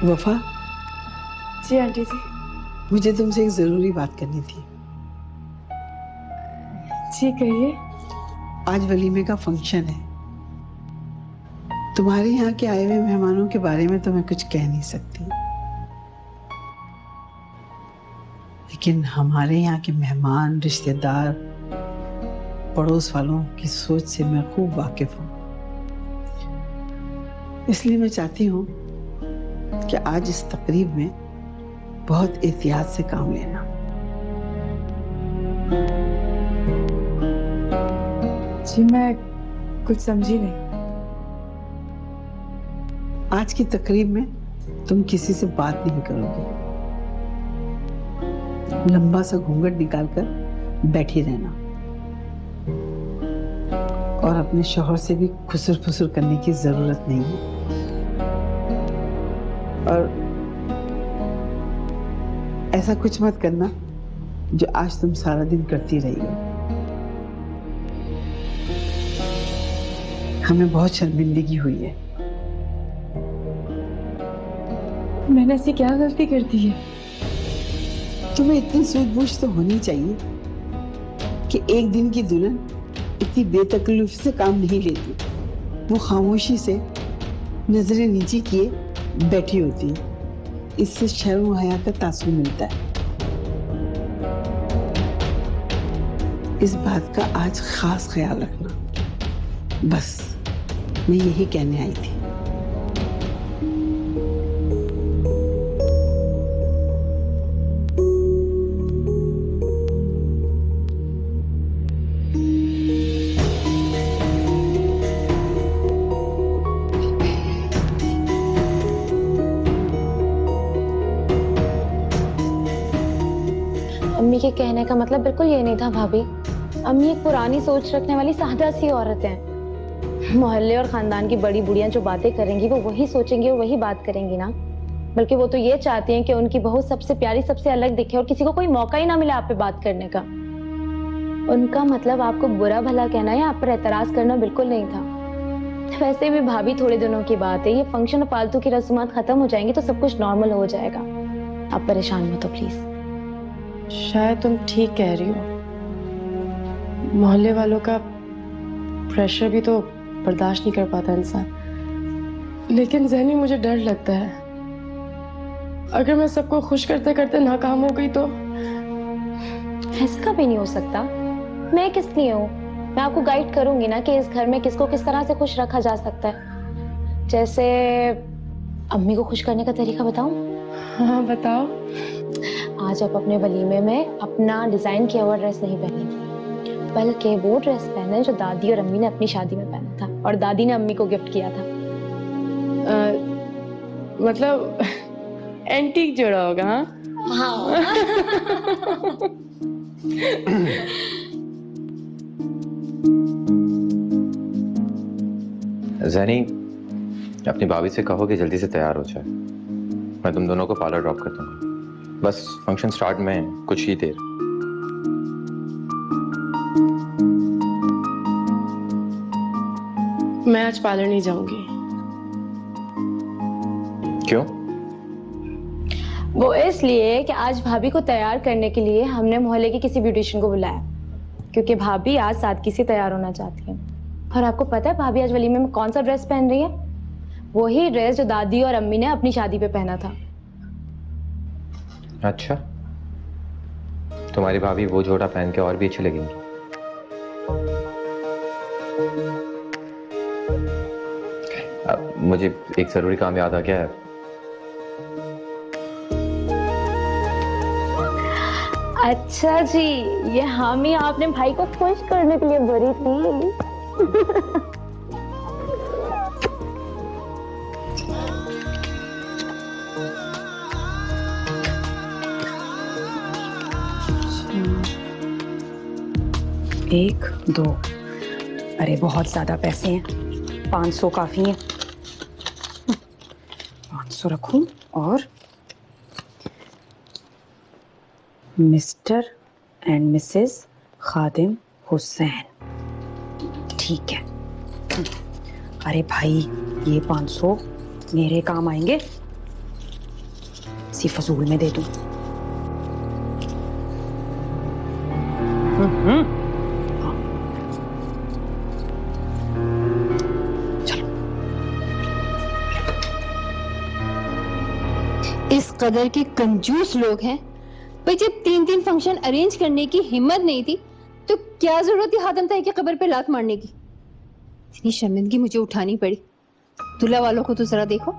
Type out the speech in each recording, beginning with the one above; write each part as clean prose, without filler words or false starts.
वफा, जी आंटी जी। मुझे तुमसे एक जरूरी बात करनी थी। जी कहिए। आज वलीमे का फंक्शन है। तुम्हारे यहाँ के आए हुए मेहमानों के बारे में तो मैं कुछ कह नहीं सकती, लेकिन हमारे यहाँ के मेहमान, रिश्तेदार, पड़ोस वालों की सोच से मैं खूब वाकिफ हूँ। इसलिए मैं चाहती हूँ कि आज इस तकरीब में बहुत एहतियात से काम लेना। जी मैं कुछ समझी नहीं। आज की तकरीब में तुम किसी से बात नहीं करोगे। लंबा सा घूंघट निकालकर बैठी रहना और अपने शौहर से भी खुसर फुसर करने की जरूरत नहीं है। और ऐसा कुछ मत करना जो आज तुम सारा दिन करती रही हो। हमें बहुत शर्मिंदगी हुई है। मैंने ऐसी क्या गलती कर दी है? तुम्हें इतनी सूझबूझ तो होनी चाहिए कि एक दिन की दुल्हन इतनी बेतकल्लुफ़ी से काम नहीं लेती। वो खामोशी से नजरें नीचे किए बैठी होती है। इससे शर्म और हया का तासुर मिलता है। इस बात का आज खास ख्याल रखना। बस मैं यही कहने आई थी। अम्मी के कहने का मतलब बिल्कुल ये नहीं था भाभी। अम्मी एक पुरानी सोच रखने वाली सादा सी औरत है। मोहल्ले और खानदान की बड़ी बुढ़ियां जो बातें करेंगी वो वही सोचेंगी और वही बात करेंगी ना। बल्कि वो तो ये चाहती हैं कि उनकी बहू सबसे प्यारी, सबसे अलग दिखे और किसी को कोई मौका ही ना मिले आप पे बात करने का। उनका मतलब आपको बुरा भला कहना या आप पर एतराज करना बिल्कुल नहीं था। वैसे भी भाभी थोड़े दिनों की बात है, ये फंक्शन और फालतू की रस्मात खत्म हो जाएंगी तो सब कुछ नॉर्मल हो जाएगा। आप परेशान मत हो प्लीज। शायद तुम ठीक कह रही हो। मोहल्ले वालों का प्रेशर भी तो बर्दाश्त नहीं कर पाता इंसान। लेकिन ज़हनी मुझे डर लगता है, अगर मैं सबको खुश करते करते नाकाम हो गई तो। ऐसा कभी नहीं हो सकता। मैं किस लिए हूँ? मैं आपको गाइड करूंगी ना कि इस घर में किसको किस तरह से खुश रखा जा सकता है। जैसे अम्मी को खुश करने का तरीका बताऊं? हाँ बताओ। आज आप अपने वलीमे में अपना डिजाइन किया हुआ ड्रेस नहीं पहनेंगी, बल्कि वो ड्रेस पहने जो दादी और अम्मी ने अपनी शादी में पहना था और दादी ने अम्मी को गिफ्ट किया था। मतलब एंटीक जोड़ा होगा? हाँ ज़ैनी, अपनी भाभी से कहो कि जल्दी से तैयार हो जाए। मैं तुम दोनों को पार्लर ड्रॉप कर दूंगा। बस फंक्शन स्टार्ट में कुछ ही देर। मैं आज पार्लर नहीं जाऊंगी। क्यों? वो इसलिए कि आज भाभी को तैयार करने के लिए हमने मोहल्ले के किसी ब्यूटिशियन को बुलाया, क्योंकि भाभी आज सादगी से तैयार होना चाहती है। और आपको पता है भाभी आज वलीमे में कौन सा ड्रेस पहन रही है? वही ड्रेस जो दादी और अम्मी ने अपनी शादी पे पहना था। अच्छा, तुम्हारी भाभी वो जोड़ा पहन के और भी अच्छी लगेंगी। अब मुझे एक जरूरी काम याद आ गया है। अच्छा जी, ये हामी आपने भाई को खुश करने के लिए भरी थी। एक दो, अरे बहुत ज्यादा पैसे हैं, 500 काफी है। 500 रखूं और मिस्टर एंड मिसेस खादिम हुसैन, ठीक है। अरे भाई, ये 500 मेरे काम आएंगे। सी फजूल में दे दूं। इस कदर के कंजूस लोग हैं भाई। जब 3 फंक्शन अरेंज करने की हिम्मत नहीं थी तो क्या जरूरत थी हातम ताई की कब्र पे लात मारने की। इतनी शर्मिंदगी मुझे उठानी पड़ी। दूल्हा वालों को तो जरा देखो,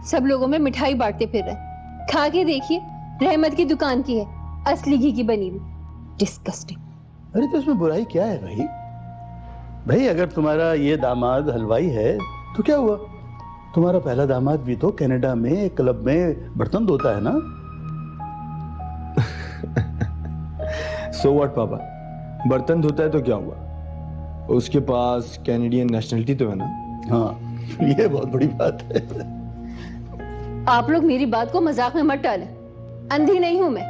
सब लोगों में मिठाई बांटते फिर रहे। खा के देखिए, रहमत की दुकान की है, असली घी की बनी हुई। डिस्गस्टिंग। अरे तो इसमें बुराई क्या है भाई? भाई अगर तुम्हारा ये दामाद हलवाई है तो क्या हुआ? तुम्हारा पहला दामाद भी तो कनाडा में एक क्लब में बर्तन धोता है ना। सो व्हाट पापा, बर्तन धोता है तो क्या हुआ? उसके पास कैनेडियन नेशनलिटी तो है ना। हाँ, ये बहुत बड़ी बात है। आप लोग मेरी बात को मजाक में मत डालें। अंधी नहीं हूं मैं।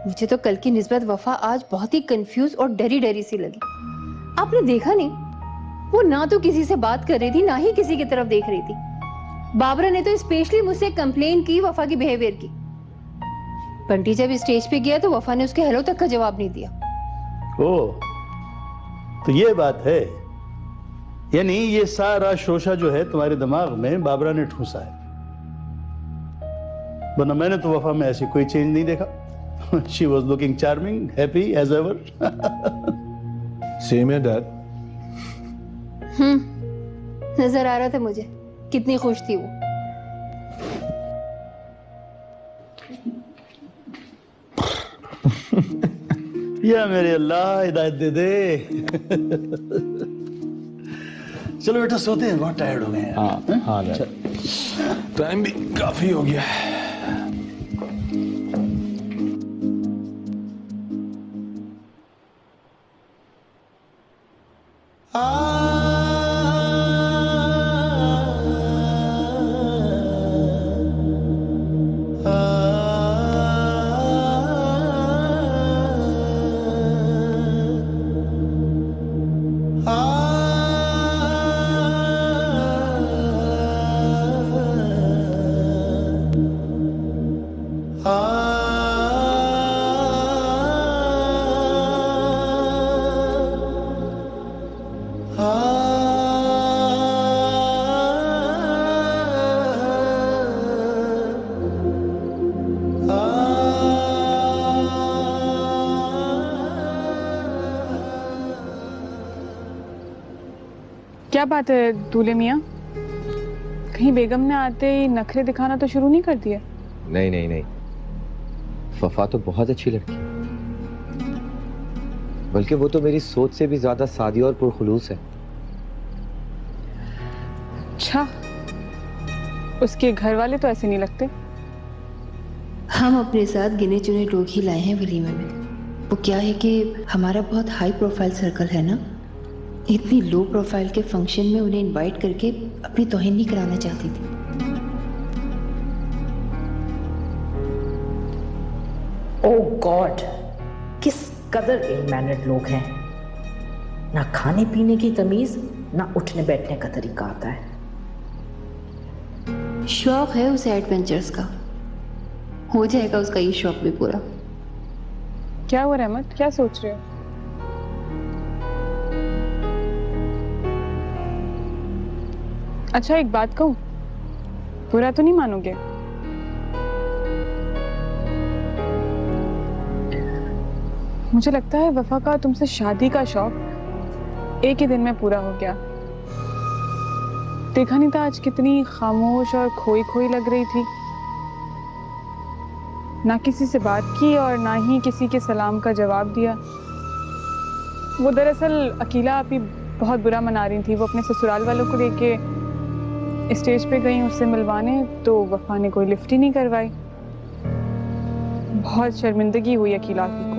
मुझे तो कल की निस्बत वफा आज बहुत ही कंफ्यूज और डरी डरी सी लगी। आपने देखा नहीं, वो ना तो किसी से बात कर रही थी, ना ही किसी की तरफ देख रही थी। बाबरा ने तो स्पेशली मुझसे कंप्लेन की वफा की बिहेवियर की। बंटी जब स्टेज पे गया तो वफा ने उसके हेलो तक का जवाब नहीं दिया। ओ, तो ये बात है। यानी ये सारा शोशा जो है तुम्हारे दिमाग में बाबरा ने ठूसा है, वरना मैंने तो वफा में ऐसी कोई चेंज नहीं देखा। She was looking charming, happy as ever. Same है डैड। नजर आ रहा था मुझे कितनी खुश थी वो। या मेरे अल्लाह हिदायत दे दे। चलो बेटा सोते हैं, बहुत टायर्ड हो गए हैं। हाँ हाँ डैड, टाइम भी काफी हो गया है। क्या बात है दूल्हे मियाँ, कहीं बेगम ने आते ही नखरे दिखाना तो शुरू नहीं कर दिया? नहीं नहीं नहीं, वफा तो बहुत अच्छी लड़की है, बल्कि वो तो मेरी सोच से भी ज्यादा सादी और पुरखुलूस है। अच्छा, उसके घर वाले तो ऐसे नहीं लगते। हम अपने साथ गिने चुने लोग ही लाए हैं वलीमे में। वो क्या है कि हमारा बहुत हाई प्रोफाइल सर्कल है ना, इतनी लो प्रोफाइल के फंक्शन में उन्हें इनवाइट करके अपनी तौहीन नहीं कराना चाहती थी। ओह गॉड, किस कदर इल मैनर्ड लोग हैं। ना खाने पीने की तमीज, ना उठने बैठने का तरीका आता है। शौक है उसे एडवेंचर्स का, हो जाएगा उसका ये शौक भी पूरा। क्या हुआ रहमत, क्या सोच रहे हो? अच्छा एक बात कहूं, बुरा तो नहीं मानोगे? मुझे लगता है वफा का तुमसे शादी का शौक एक ही दिन में पूरा हो गया। देखा नहीं था आज कितनी खामोश और खोई खोई लग रही थी। ना किसी से बात की और ना ही किसी के सलाम का जवाब दिया। वो दरअसल अकीला आप ही बहुत बुरा मना रही थी। वो अपने ससुराल वालों को लेके स्टेज पे गई उससे मिलवाने, तो वफा ने कोई लिफ्ट ही नहीं करवाई। बहुत शर्मिंदगी हुई अकीला को।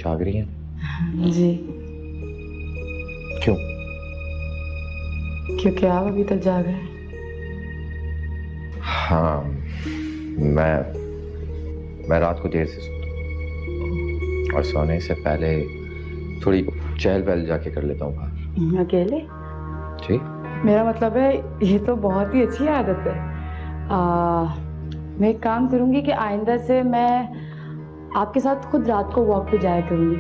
जाग रही हैं? जी, क्यों? क्योंकि आप अभी तक जाग रहे हैं। हाँ, मैं रात को देर से सोता हूँ और सोने से पहले थोड़ी चहल पहल जाके कर लेता हूँ बाहर। अकेले? जी। मेरा मतलब है ये तो बहुत ही अच्छी आदत है। मैं एक काम करूंगी कि आइंदा से मैं आपके साथ खुद रात को वॉक पे जाया करूंगी।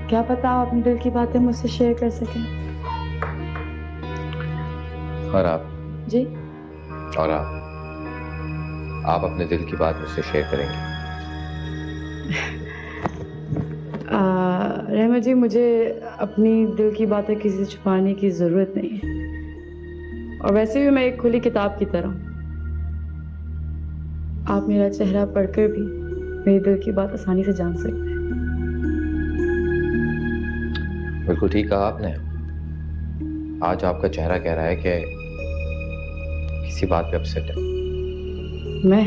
क्या पता आप अपनी दिल की बातें मुझसे शेयर कर सकें। और आप? जी। और आप अपने दिल की बात मुझसे शेयर करेंगे? रहमा जी, मुझे अपनी दिल की बातें किसी से छुपाने की जरूरत नहीं है, और वैसे भी मैं एक खुली किताब की तरह हूं। आप मेरा चेहरा पढ़कर भी मेरे दिल की बात आसानी से जान सकते हैं। बिल्कुल ठीक कहा आपने। आज आपका चेहरा कह रहा है कि किसी बात पे अपसेट है। मैं?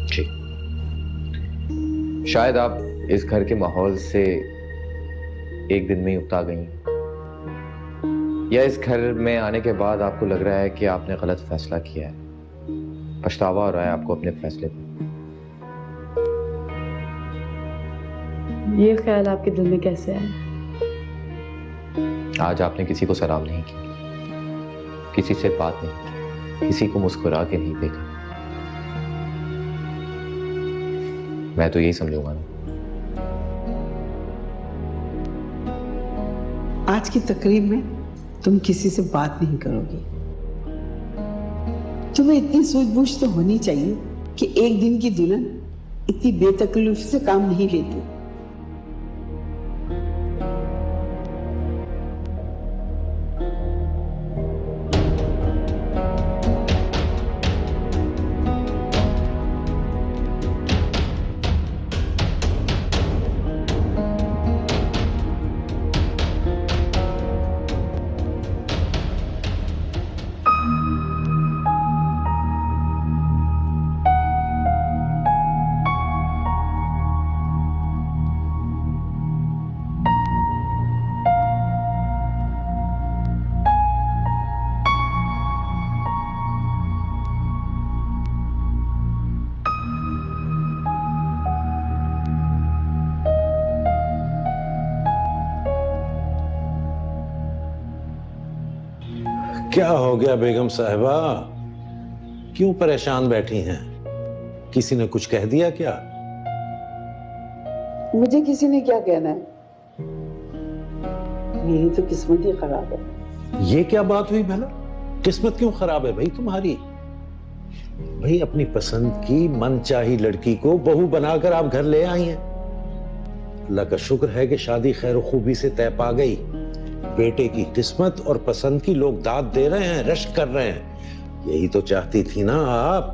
जी। शायद आप इस घर के माहौल से एक दिन में ही उकता गई, या इस घर में आने के बाद आपको लग रहा है कि आपने गलत फैसला किया है, पछतावा हो रहा है आपको अपने फैसले पर। ये ख्याल आपके दिल में कैसे आया? आज आपने किसी को सलाम नहीं की, किसी से बात नहीं की, किसी को मुस्कुरा के नहीं देखा। मैं तो यही समझूंगा ना। आज की तकरीब में तुम किसी से बात नहीं करोगी। तुम्हें इतनी सूझबूझ तो होनी चाहिए कि एक दिन की दुल्हन इतनी बेतकल्लुफ़ी से काम नहीं लेती। क्या हो गया बेगम साहिबा, क्यों परेशान बैठी हैं? किसी ने कुछ कह दिया क्या? मुझे किसी ने क्या कहना है, मेरी तो किस्मत ही खराब है। ये क्या बात हुई भला? किस्मत क्यों खराब है भाई तुम्हारी? भाई अपनी पसंद की मनचाही लड़की को बहू बनाकर आप घर ले आई हैं। अल्लाह का शुक्र है कि शादी खैर खूबी से तय पा गई। बेटे की किस्मत और पसंद की लोग दाद दे रहे हैं, रश्क कर रहे हैं। यही तो चाहती थी ना आप।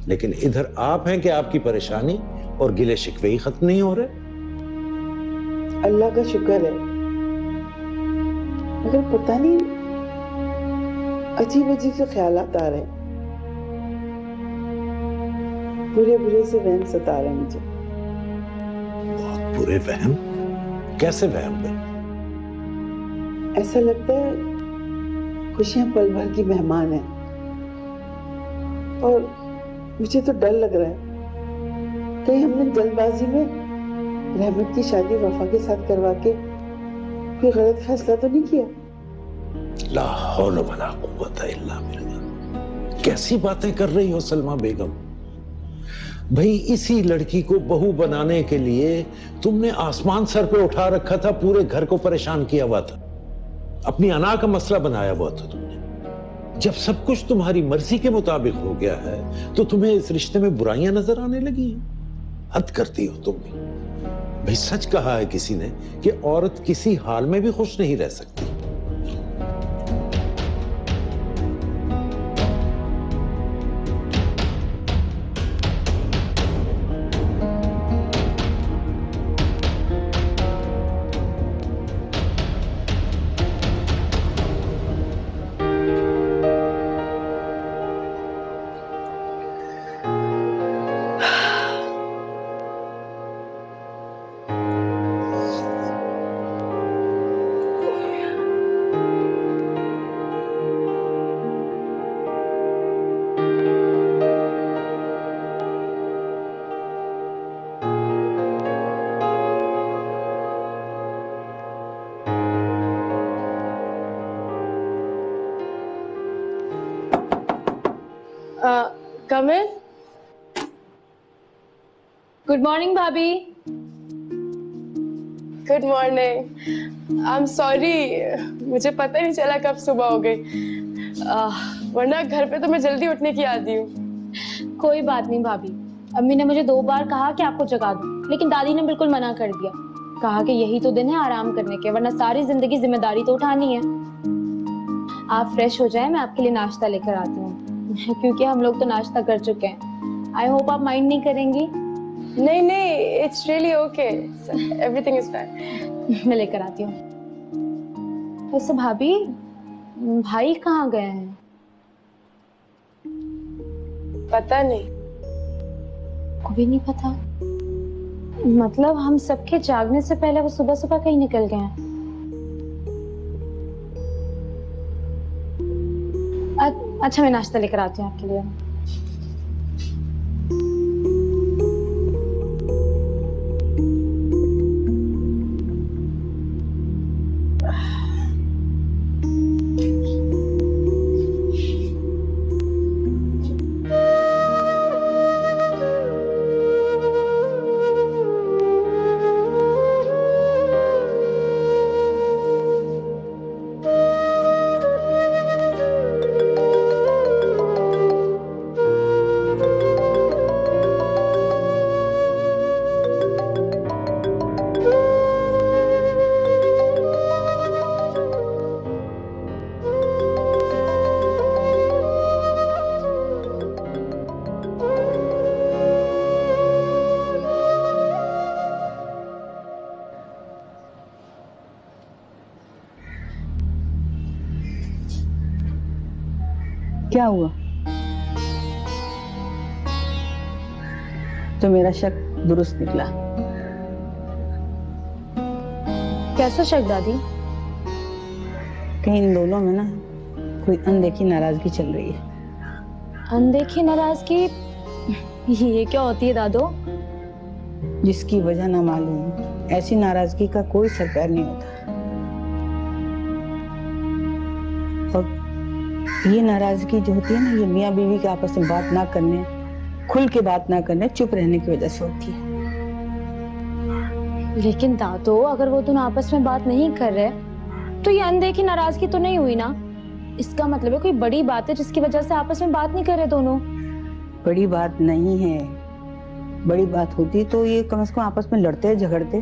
लेकिन इधर आप हैं कि आपकी परेशानी और गिले शिकवे ही खत्म नहीं हो रहे। अल्लाह का शुक्र है, मगर पता नहीं अजीब अजीब से ख्यालात आ रहे हैं। बुरे बुरे से वहम सता रहे हैं मुझे। बहुत बुरे वहम? कैसे वहम भाई? ऐसा लगता है खुशियां पल भर की मेहमान है, और मुझे तो डर लग रहा है कहीं हमने जल्दबाजी में रहमत की शादी वफा के साथ करवा के कोई गलत फैसला तो नहीं किया। ला हौल वला कुव्वता इल्ला बिल्लाह। कैसी बातें कर रही हो सलमा बेगम? भाई इसी लड़की को बहू बनाने के लिए तुमने आसमान सर पे उठा रखा था, पूरे घर को परेशान किया हुआ था, अपनी अना का मसला बनाया हुआ था तुमने। जब सब कुछ तुम्हारी मर्जी के मुताबिक हो गया है तो तुम्हें इस रिश्ते में बुराइयां नजर आने लगी हैं। हद करती हो तुम भी। भाई सच कहा है किसी ने कि औरत किसी हाल में भी खुश नहीं रह सकती। कम इन। गुड मॉर्निंग भाभी। Good morning. I am sorry, मुझे पता ही नहीं चला कब सुबह हो गई। वरना घर पे तो मैं जल्दी उठने की आदी हूँ। कोई बात नहीं भाभी, अम्मी ने मुझे 2 बार कहा कि आपको जगा दूं, लेकिन दादी ने बिल्कुल मना कर दिया। कहा कि यही तो दिन है आराम करने के, वरना सारी जिंदगी जिम्मेदारी तो उठानी है। आप फ्रेश हो जाएं, मैं आपके लिए नाश्ता लेकर आती हूँ क्योंकि हम लोग तो नाश्ता कर चुके हैं। आई होप आप माइंड नहीं करेंगी। नहीं नहीं, it's really okay, everything is fine. मैं लेकर आती हूँ। वैसे भाभी, भाई कहाँ गए हैं? पता नहीं। को भी नहीं पता? मतलब हम सबके जागने से पहले वो सुबह सुबह कहीं निकल गए हैं। अच्छा, मैं नाश्ता लेकर आती हूँ आपके लिए। क्या हुआ? तो मेरा शक दुरुस्त निकला। कैसा शक दादी? कहीं इन दोनों में ना कोई अनदेखी नाराजगी चल रही है। अनदेखी नाराजगी? ये क्या होती है दादो? जिसकी वजह ना मालूम, ऐसी नाराजगी का कोई सर पैर नहीं होता। और ये नाराजगी जो होती है ना, ये मियाँ बीवी के आपस में बात ना करने, खुल के बात ना करने, चुप रहने की वजह से होती है। लेकिन दादो, अगर वो दोनों आपस में बात नहीं कर रहे तो ये अनदेखी नाराजगी तो नहीं हुई ना। इसका मतलब है कोई बड़ी बात है जिसकी वजह से आपस में बात नहीं कर रहे दोनों। बड़ी बात नहीं है। बड़ी बात होती तो ये कम से कम आपस में लड़ते झगड़ते।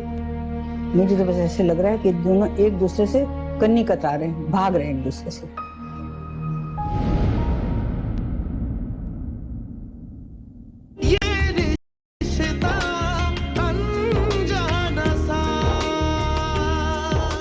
मुझे तो बस ऐसे लग रहा है कि दोनों एक दूसरे से कन्नी कतरा रहे हैं, भाग रहे हैं एक दूसरे से।